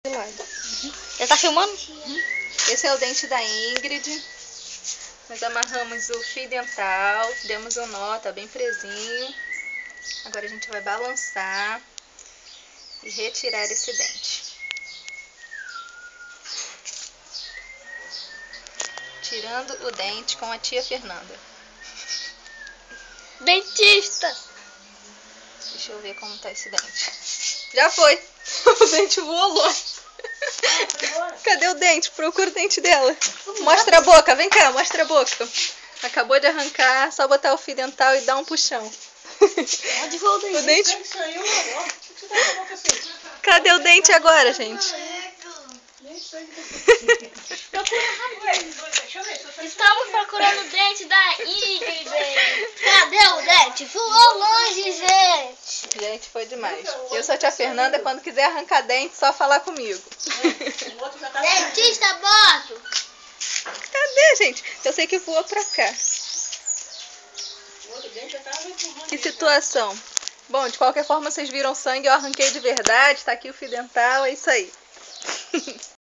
Já tá filmando? Esse é o dente da Ingrid. Nós amarramos o fio dental, demos um nó, tá bem presinho. Agora a gente vai balançar e retirar esse dente. Tirando o dente com a tia Fernanda. Dentista! Deixa eu ver como tá esse dente. Já foi! O dente voou longe. Cadê o dente? Procura o dente dela. Mostra a boca, vem cá, mostra a boca. Acabou de arrancar, só botar o fio dental e dar um puxão. Onde foi o dente? O dente... Cadê o dente agora, gente? Estamos procurando o dente da Ingrid. Cadê o dente? Voou longe, gente. Gente, foi demais. Eu sou a tia Fernanda, quando quiser arrancar dente, só falar comigo. Dentista, boto. Cadê, gente? Eu sei que voou pra cá. Que situação. Bom, de qualquer forma, vocês viram sangue, eu arranquei de verdade, tá aqui o fio dental, é isso aí.